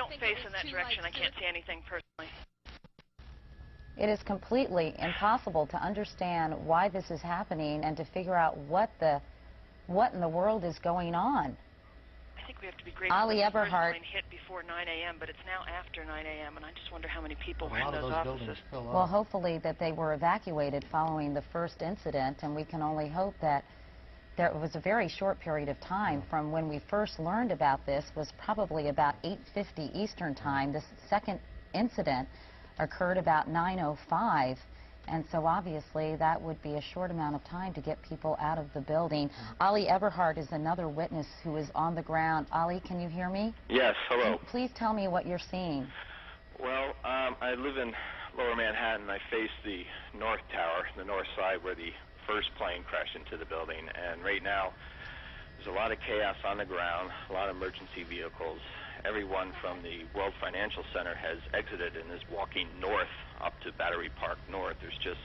don't face in that direction. I can't see anything personally. It is completely impossible to understand why this is happening and to figure out what in the world is going on. I think we have to be grateful that the first plane hit before 9 a.m., but it's now after 9 a.m., and I just wonder how many people were in those offices. Well, hopefully that they were evacuated following the first incident, and we can only hope that there was a very short period of time from when we first learned about this was probably about 8:50 Eastern Time. This second incident occurred about 9:05, and so obviously that would be a short amount of time to get people out of the building. Ali Eberhardt is another witness who is on the ground. Ali, can you hear me? Yes, hello. Please tell me what you're seeing. Well, I live in Lower Manhattan. I face the North Tower, the north side where the first plane crashed into the building, and right now there's a lot of chaos on the ground, a lot of emergency vehicles. Everyone from the World Financial Center has exited and is walking north up to Battery Park North. There's just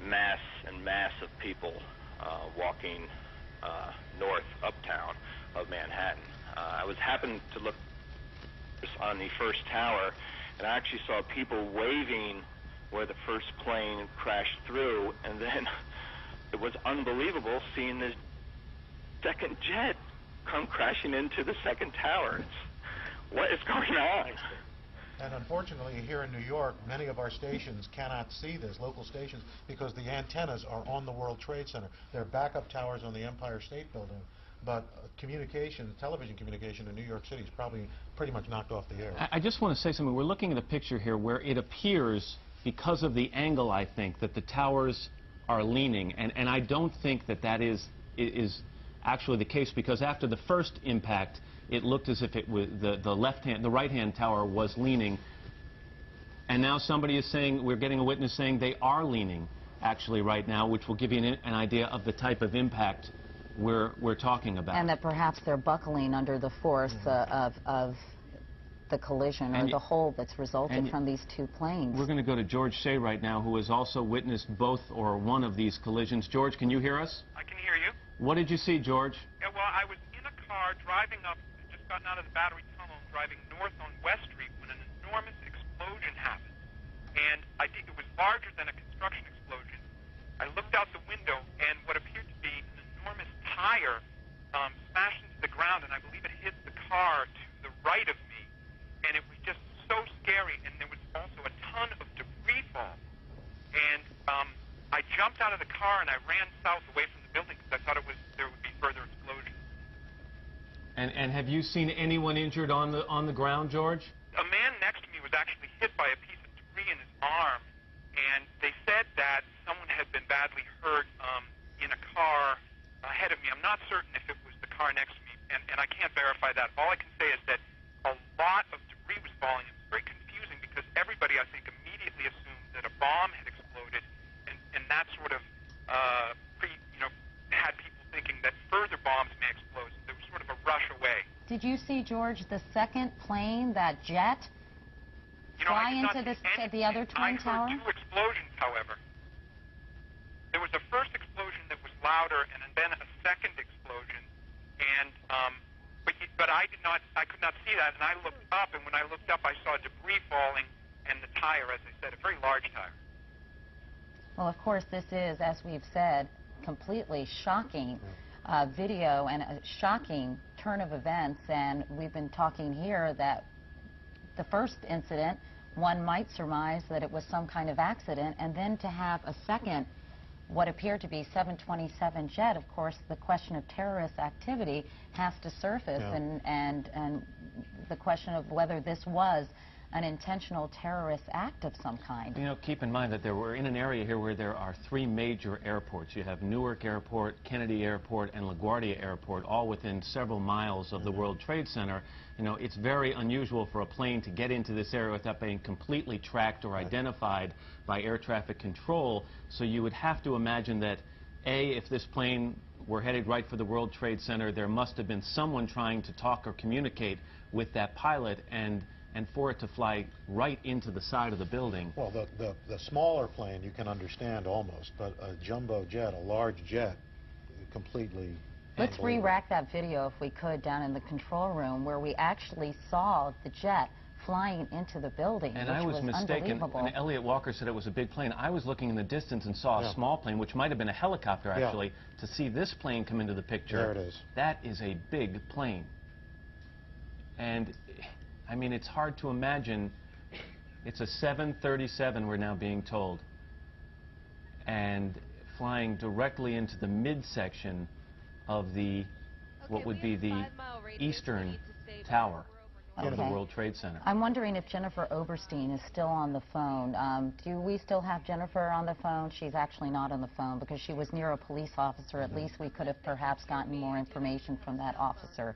mass and mass of people walking north uptown of Manhattan. I happened to look on the first tower, and I actually saw people waving where the first plane crashed through, and then it was unbelievable seeing this second jet come crashing into the second tower. What is going on? And unfortunately, here in New York, many of our stations cannot see this, local stations, because the antennas are on the World Trade Center. They're backup towers on the Empire State Building, but communication, television communication in New York City is probably pretty much knocked off the air. I just want to say something. We're looking at a picture here where it appears, because of the angle, I think, that the towers are leaning, and I don't think that that is actually the case, because after the first impact, it looked as if it was the right-hand tower was leaning, and now somebody is saying, we're getting a witness saying they are leaning actually right now, which will give you an idea of the type of impact we're talking about. And that perhaps they're buckling under the force of the collision or the hole that's resulted from these two planes. We're going to go to George Shea right now, who has also witnessed both or one of these collisions. George, can you hear us? I can hear you. What did you see, George? Yeah, well, I was in a car driving up, just gotten out of the Battery Tunnel, driving north on West Street when an enormous explosion happened. And it was larger than a construction explosion. I looked out the window, and what appeared to be an enormous tire smashed into the ground, and I believe it hit the car to the right of me. And it was just so scary, and there was also a ton of debris fall. And I jumped out of the car, and I ran south away from the building because I thought there would be further explosions. And have you seen anyone injured on the ground, George? A man next to me was actually hit by a piece of debris in his arm, and they said that someone had been badly hurt in a car ahead of me. I'm not certain if it was the car next to me, and I can't verify that. All I can say is that a lot of debris was falling. It was very confusing because everybody, I think, immediately assumed that a bomb had exploded, and that sort of had people thinking that further bombs may explode. So there was sort of a rush away. Did you see, George, the second plane, that jet, fly into the other twin tower? I heard two explosions, however. There was a first explosion that was louder, and then a second explosion, and but I could not see that, and I looked up, and when I looked up, I saw debris falling, and the tire, as I said, a very large tire. Well, of course, this is, as we've said, completely shocking video and a shocking turn of events, and we've been talking here that the first incident, one might surmise that it was some kind of accident, and then to have a second, what appeared to be 727 jet, of course, the question of terrorist activity has to surface, and the question of whether this was an intentional terrorist act of some kind. You know, keep in mind that we're in an area here where there are three major airports. You have Newark Airport, Kennedy Airport, and LaGuardia Airport, all within several miles of the World Trade Center. You know, it's very unusual for a plane to get into this area without being completely tracked or identified by air traffic control. So you would have to imagine that, A, if this plane were headed right for the World Trade Center, there must have been someone trying to talk or communicate with that pilot, and for it to fly right into the side of the building. Well, the smaller plane you can understand almost, but a jumbo jet, a large jet, completely Let's re-rack that video, if we could, down in the control room where we actually saw the jet flying into the building, and which I was mistaken. Unbelievable. When Elliot Walker said it was a big plane, I was looking in the distance and saw a small plane, which might have been a helicopter, actually. To see this plane come into the picture, there it is. That is a big plane. And, I mean, it's hard to imagine. It's a 737, we're now being told, and flying directly into the midsection of the, what would be the eastern tower of the World Trade Center. I'm wondering if Jennifer Oberstein is still on the phone. Do we still have Jennifer on the phone? She's actually not on the phone because she was near a police officer. At least we could have perhaps gotten more information from that officer.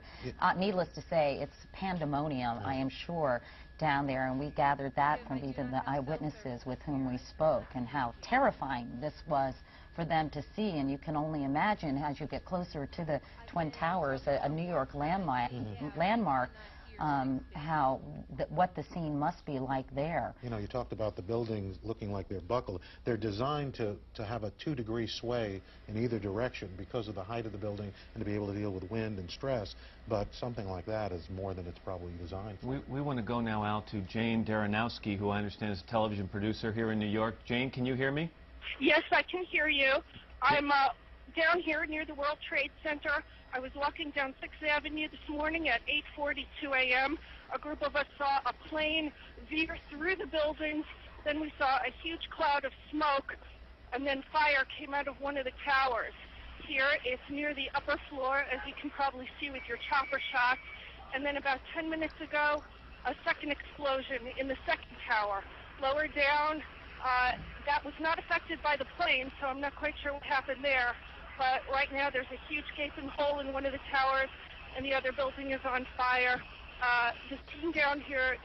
Needless to say, it's pandemonium, I am sure, down there, and we gathered that from even the eyewitnesses with whom we spoke, and how terrifying this was for them to see. And you can only imagine, as you get closer to the Twin Towers, a New York landmark, what the scene must be like there. You know, you talked about the buildings looking like they're buckled. They're designed to have a 2-degree sway in either direction because of the height of the building and to be able to deal with wind and stress, but something like that is more than it's probably designed for. We want to go now out to Jane Daranowski, who I understand is a television producer here in New York. Jane, can you hear me? Yes, I can hear you. I'm down here near the World Trade Center. I was walking down 6th Avenue this morning at 8:42 a.m. A group of us saw a plane veer through the buildings. Then we saw a huge cloud of smoke, and then fire came out of one of the towers. Here, it's near the upper floor, as you can probably see with your chopper shots. And then about 10 minutes ago, a second explosion in the second tower. Lower down, that was not affected by the plane, so I'm not quite sure what happened there. But right now there's a huge gaping hole in one of the towers, and the other building is on fire. The scene down here